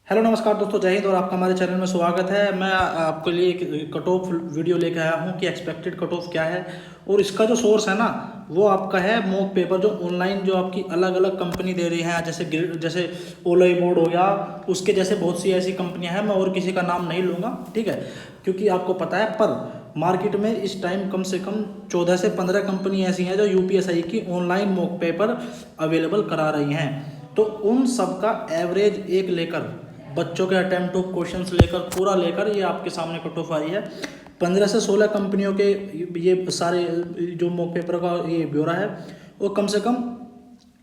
Hello नमस्कार दोस्तों, जय हिंद और आपका हमारे चैनल में स्वागत है। मैं आपके लिए एक कट ऑफ वीडियो लेकर आया हूं कि एक्सपेक्टेड कट ऑफ क्या है। और इसका जो सोर्स है ना, वो आपका है मॉक पेपर जो ऑनलाइन जो आपकी अलग अलग कंपनी दे रही है। जैसे ओलाई बोर्ड हो गया, उसके जैसे बहुत सी ऐसी कंपनियां हैं। मैं और किसी का नाम नहीं लूँगा, ठीक है, क्योंकि आपको पता है। पर मार्केट में इस टाइम कम से कम 14 से 15 कंपनी ऐसी हैं जो यूपीएसआई की ऑनलाइन मॉक पेपर अवेलेबल करा रही हैं। तो उन सब का एवरेज एक लेकर, बच्चों के अटेम्प्ट ऑफ क्वेश्चंस लेकर, पूरा लेकर ये आपके सामने कट ऑफ आई है। 15 से 16 कंपनियों के ये सारे जो मॉक पेपर का ये ब्यौरा है, वो कम से कम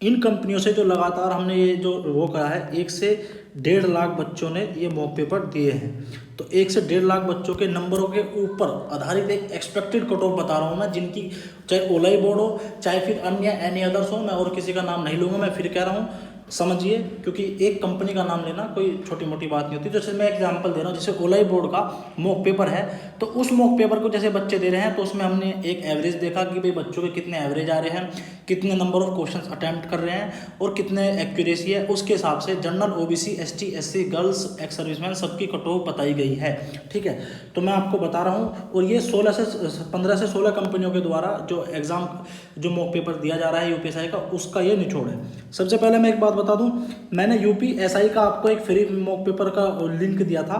इन कंपनियों से जो लगातार हमने ये जो वो करा है, 1 से 1.5 लाख बच्चों ने ये मॉक पेपर दिए हैं। तो 1 से 1.5 लाख बच्चों के नंबरों के ऊपर आधारित एक एक्सपेक्टेड कट ऑफ बता रहा हूँ मैं, जिनकी चाहे ओलाई बोर्ड हो, चाहे फिर अन्य एनी अदर्स हो। मैं और किसी का नाम नहीं लूँगा, मैं फिर कह रहा हूँ, समझिए, क्योंकि एक कंपनी का नाम लेना कोई छोटी मोटी बात नहीं होती। जैसे मैं एग्जांपल दे रहा हूँ, जैसे ओलाई बोर्ड का मॉक पेपर है, तो उस मॉक पेपर को जैसे बच्चे दे रहे हैं, तो उसमें हमने एक एवरेज देखा कि भाई बच्चों के कितने एवरेज आ रहे हैं, कितने नंबर ऑफ क्वेश्चंस अटैम्प्ट कर रहे हैं और कितने एक्यूरेसी है। उसके हिसाब से general, OBC, ST, SC, girls, ex serviceman सबकी कट ऑफ बताई गई है, ठीक है। तो मैं आपको बता रहा हूँ, और ये 15 से 16 कंपनियों के द्वारा जो एग्जाम जो मॉक पेपर दिया जा रहा है यूपीएसआई का, उसका ये निचोड़ है। सबसे पहले मैं एक बात बता दूं, मैंने यूपीएसआई का आपको एक फ्री मॉक पेपर का लिंक दिया था।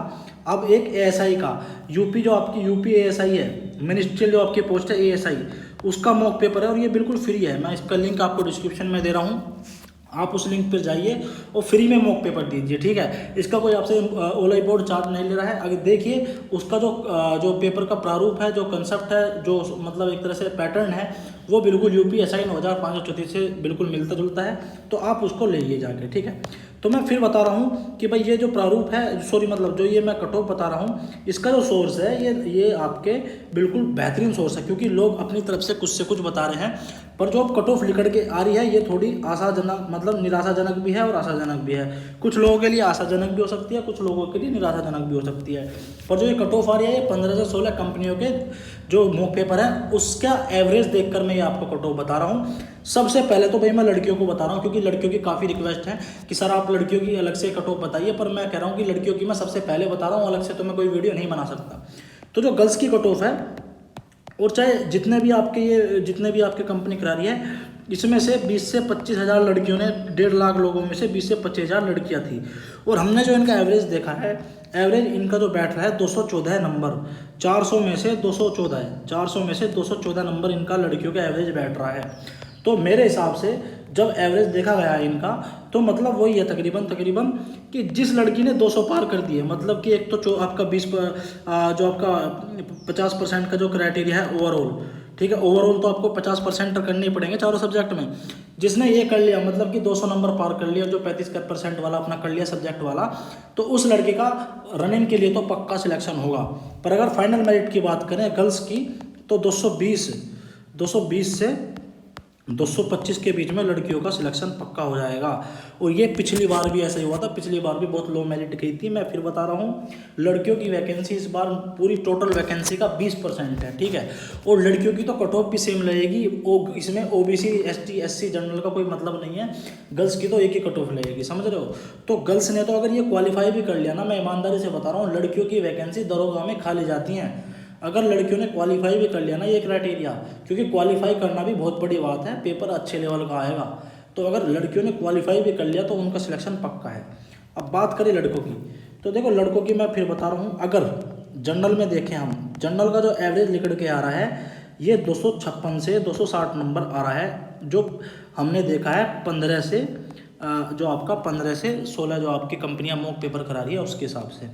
अब एक एएसआई का, यूपी जो आपकी यूपी एएसआई है, मिनिस्ट्रियल जो आपकी पोस्ट है एएसआई, उसका मॉक पेपर है और ये बिल्कुल फ्री है। मैं इसका लिंक आपको डिस्क्रिप्शन में दे रहा हूँ, आप उस लिंक पर जाइए और फ्री में मॉक पेपर दीजिए, ठीक है। इसका कोई आपसे ओलाई बोर्ड चार्ज नहीं ले रहा है। अगर देखिए उसका जो पेपर का प्रारूप है, जो कंसेप्ट है, जो मतलब एक तरह से पैटर्न है, वो बिल्कुल यूपीएसआई 9534 से बिल्कुल मिलता जुलता है। तो आप उसको लेइए जाके, ठीक है। तो मैं फिर बता रहा हूँ कि भाई ये जो प्रारूप है, सॉरी मतलब जो ये मैं कट ऑफ बता रहा हूँ, इसका जो सोर्स है ये आपके बिल्कुल बेहतरीन सोर्स है, क्योंकि लोग अपनी तरफ से कुछ बता रहे हैं, पर जो अब कट ऑफ निकल के आ रही है, ये थोड़ी आशाजनक, मतलब निराशाजनक भी है और आशाजनक भी है। कुछ लोगों के लिए आशाजनक भी हो सकती है, कुछ लोगों के लिए निराशाजनक भी हो सकती है। पर जो ये कट ऑफ आ रही है, ये 15 से 16 कंपनियों के जो मॉक पेपर है, उसका एवरेज देखकर मैं ये आपको कट ऑफ बता रहा हूँ। सबसे पहले तो भाई मैं लड़कियों को बता रहा हूँ, क्योंकि लड़कियों की काफ़ी रिक्वेस्ट है कि सर आप लड़कियों की अलग से कट ऑफ बताइए। पर मैं कह रहा हूँ कि लड़कियों की मैं सबसे पहले बता रहा हूँ, अलग से तो मैं कोई वीडियो नहीं बना सकता। तो जो गर्ल्स की कट ऑफ है, और चाहे जितने भी आपके कंपनी करा रही है, इसमें से 20 से 25 हज़ार लड़कियों ने, 1.5 लाख लोगों में से 20 से 25 हज़ार लड़कियां थी। और हमने जो इनका एवरेज देखा है, एवरेज इनका जो बैठ रहा है 214 नंबर, 400 में से 214 है, 400 में से 214 नंबर इनका लड़कियों का एवरेज बैठ रहा है। तो मेरे हिसाब से जब एवरेज देखा गया है इनका, तो मतलब वही है तकरीबन कि जिस लड़की ने 200 पार कर दिए, मतलब कि एक तो आपका 20 जो आपका 50% का जो क्राइटेरिया है ओवरऑल, ठीक है, ओवरऑल तो आपको 50% करने ही पड़ेंगे चारों सब्जेक्ट में। जिसने ये कर लिया, मतलब कि 200 नंबर पार कर लिया, जो 35% वाला अपना कर लिया सब्जेक्ट वाला, तो उस लड़के का रनिंग के लिए तो पक्का सिलेक्शन होगा। पर अगर फाइनल मेरिट की बात करें गर्ल्स की, तो 220 से 225 के बीच में लड़कियों का सिलेक्शन पक्का हो जाएगा। और ये पिछली बार भी ऐसा ही हुआ था, पिछली बार भी बहुत लो मेरिट गई थी। मैं फिर बता रहा हूँ, लड़कियों की वैकेंसी इस बार पूरी टोटल वैकेंसी का 20% है, ठीक है। और लड़कियों की तो कट ऑफ भी सेम लगेगी, इसमें ओबीसी, एसटी, एससी, जनरल का कोई मतलब नहीं है। गर्ल्स की तो एक ही कट ऑफ लगेगी, समझ रहे हो। तो गर्ल्स ने तो अगर ये क्वालिफाई भी कर लिया ना, मैं ईमानदारी से बता रहा हूँ, लड़कियों की वैकेंसी दरोगा में खाली जाती हैं अगर लड़कियों ने क्वालिफाई भी कर लिया ना, ये क्राइटेरिया। क्योंकि क्वालिफाई करना भी बहुत बड़ी बात है, पेपर अच्छे लेवल का आएगा। तो अगर लड़कियों ने क्वालिफाई भी कर लिया तो उनका सिलेक्शन पक्का है। अब बात करें लड़कों की, तो देखो लड़कों की मैं फिर बता रहा हूँ, अगर जनरल में देखें हम, जनरल का जो एवरेज निकल के आ रहा है, ये 256 से 260 नंबर आ रहा है, जो हमने देखा है 15 से जो आपका 15 से 16 जो आपकी कंपनियां मॉक पेपर करा रही है उसके हिसाब से।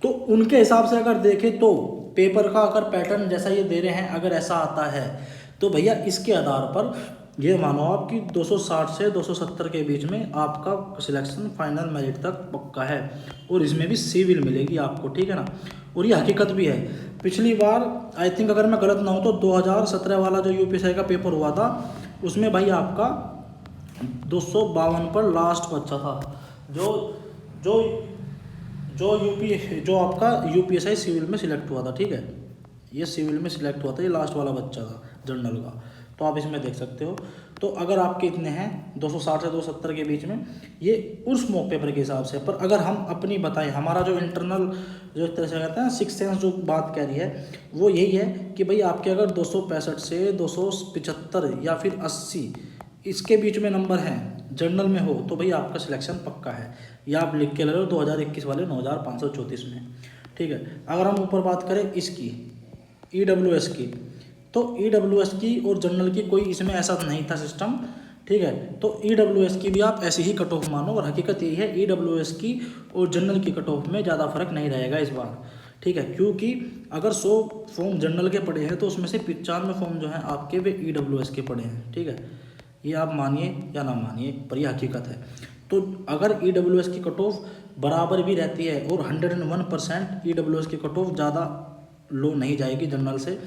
तो उनके हिसाब से अगर देखें तो पेपर का अगर पैटर्न जैसा ये दे रहे हैं, अगर ऐसा आता है, तो भैया इसके आधार पर ये मानो आप कि 260 से 270 के बीच में आपका सिलेक्शन फाइनल मेरिट तक पक्का है। और इसमें भी सिविल मिलेगी आपको, ठीक है ना। और ये हकीकत भी है। पिछली बार आई थिंक, अगर मैं गलत ना हूँ, तो 2017 वाला जो यूपीएसआई का पेपर हुआ था, उसमें भाई आपका 252 पर लास्ट बच्चा था, जो जो जो आपका यूपीएसआई सिविल में सिलेक्ट हुआ था, ठीक है। ये सिविल में सिलेक्ट हुआ था, ये लास्ट वाला बच्चा था जनरल का। तो आप इसमें देख सकते हो। तो अगर आपके इतने हैं 260 से 270 के बीच में, ये उस मॉक पेपर के हिसाब से। पर अगर हम अपनी बताएं, हमारा जो इंटरनल जो एक तरह से कहते हैं सिक्स सेंस जो बात कह रही है वो यही है कि भाई आपके अगर 265 से 275 या फिर 80 इसके बीच में नंबर हैं जनरल में हो तो भाई आपका सिलेक्शन पक्का है। या आप लिख के ले लो 2021 वाले 9534 में, ठीक है। अगर हम ऊपर बात करें इसकी EWS की, तो EWS की और जनरल की कोई इसमें ऐसा नहीं था सिस्टम, ठीक है। तो EWS की भी आप ऐसे ही कट ऑफ मानो, और हकीकत यही है EWS की और जनरल की कट ऑफ में ज़्यादा फर्क नहीं रहेगा इस बार, ठीक है। क्योंकि अगर 100 फॉर्म जनरल के पड़े हैं तो उसमें से 95 फॉर्म जो हैं आपके वे EWS के पड़े हैं, ठीक है। ये आप मानिए या ना मानिए पर यह हकीकत है। तो अगर EWS की कट ऑफ बराबर भी रहती है और 101% EWS की कट ऑफ ज़्यादा लो नहीं जाएगी जनरल से,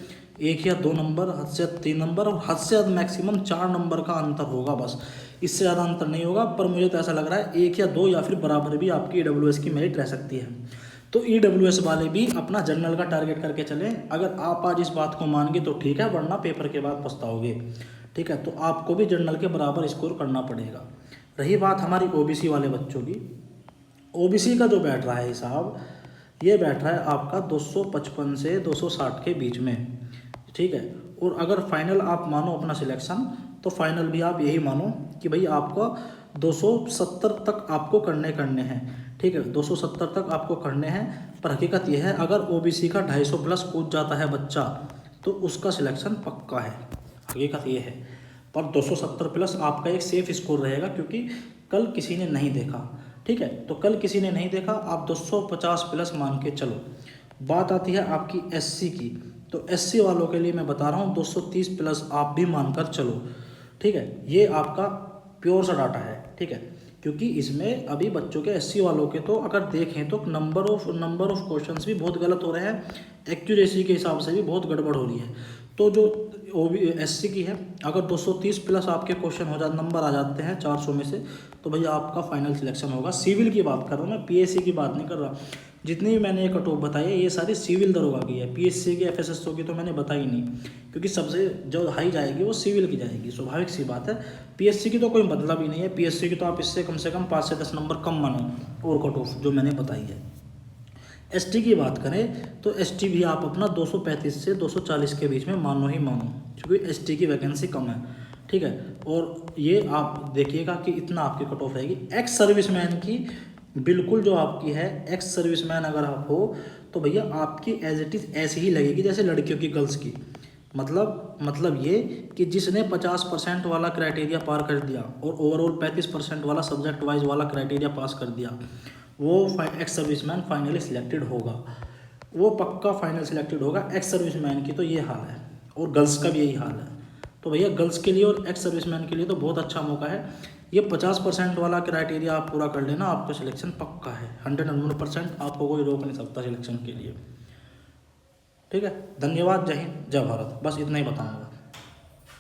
1 या 2 नंबर, हद से 3 नंबर और हद से ज़्यादा मैक्सिमम 4 नंबर का अंतर होगा बस, इससे ज़्यादा अंतर नहीं होगा। पर मुझे तो ऐसा लग रहा है 1 या 2 या फिर बराबर भी आपकी EWS की मेरिट रह सकती है। तो EWS वाले भी अपना जनरल का टारगेट करके चलें। अगर आप आज इस बात को मान गए तो ठीक है, वरना पेपर के बाद पछताओगे, ठीक है। तो आपको भी जनरल के बराबर स्कोर करना पड़ेगा। रही बात हमारी OBC वाले बच्चों की, OBC का जो बैठ रहा है हिसाब, ये बैठ रहा है आपका 255 से 260 के बीच में, ठीक है। और अगर फाइनल आप मानो अपना सिलेक्शन, तो फाइनल भी आप यही मानो कि भाई आपको 270 तक आपको करने हैं, ठीक है। 270 तक आपको करने हैं। पर हकीकत यह है अगर OBC का 250 प्लस कूद जाता है बच्चा तो उसका सिलेक्शन पक्का है, हकीकत ये है। पर 270 प्लस आपका एक सेफ स्कोर रहेगा, क्योंकि कल किसी ने नहीं देखा, ठीक है। तो कल किसी ने नहीं देखा, आप 250 प्लस मान के चलो। बात आती है आपकी SC की, तो SC वालों के लिए मैं बता रहा हूँ 230 प्लस आप भी मानकर चलो, ठीक है। ये आपका प्योर सा डाटा है, ठीक है। क्योंकि इसमें अभी बच्चों के SC वालों के तो अगर देखें तो नंबर ऑफ क्वेश्चंस भी बहुत गलत हो रहे हैं, एक्यूरेसी के हिसाब से भी बहुत गड़बड़ हो रही है। तो जो SC की है, अगर 230 प्लस आपके क्वेश्चन हो जाते, नंबर आ जाते हैं 400 में से, तो भैया आपका फाइनल सिलेक्शन होगा। सिविल की बात कर रहा हूँ मैं, PSC की बात नहीं कर रहा। जितनी भी मैंने ये कट ऑफ बताई है ये सारी सिविल दरोगा की है, PSC की FSSO की तो मैंने बताई नहीं, क्योंकि सबसे जो हाई जाएगी वो सिविल की जाएगी, स्वाभाविक सी बात है। PSC की तो कोई मतलब ही नहीं है, PSC की तो आप इससे कम से कम 5 से 10 नंबर कम मानो और कट ऑफ जो मैंने बताई है। ST की बात करें तो ST भी आप अपना 235 से 240 के बीच में मानो ही मानो, क्योंकि ST की वैकेंसी कम है, ठीक है। और ये आप देखिएगा कि इतना आपकी कट ऑफ रहेगी। एक्स सर्विसमैन की बिल्कुल जो आपकी है, एक्स सर्विसमैन अगर आप हो तो भैया आपकी एज इट इज़ ऐसी ही लगेगी जैसे लड़कियों की, गर्ल्स की। मतलब ये कि जिसने 50% वाला क्राइटेरिया पार कर दिया और ओवरऑल 35% वाला सब्जेक्ट वाइज वाला क्राइटेरिया पास कर दिया, वो एक्स सर्विसमैन फाइनली सिलेक्टेड होगा, वो पक्का फाइनल सिलेक्टेड होगा। एक्स सर्विसमैन की तो ये हाल है और गर्ल्स का भी यही हाल है। तो भैया गर्ल्स के लिए और एक्स सर्विसमैन के लिए तो बहुत अच्छा मौका है। ये 50% वाला क्राइटेरिया आप पूरा कर लेना, आपका सिलेक्शन पक्का है। 101% आपको कोई रोक नहीं सकता सिलेक्शन के लिए, ठीक है। धन्यवाद, जय हिंद, जय भारत, बस इतना ही बताऊँगा।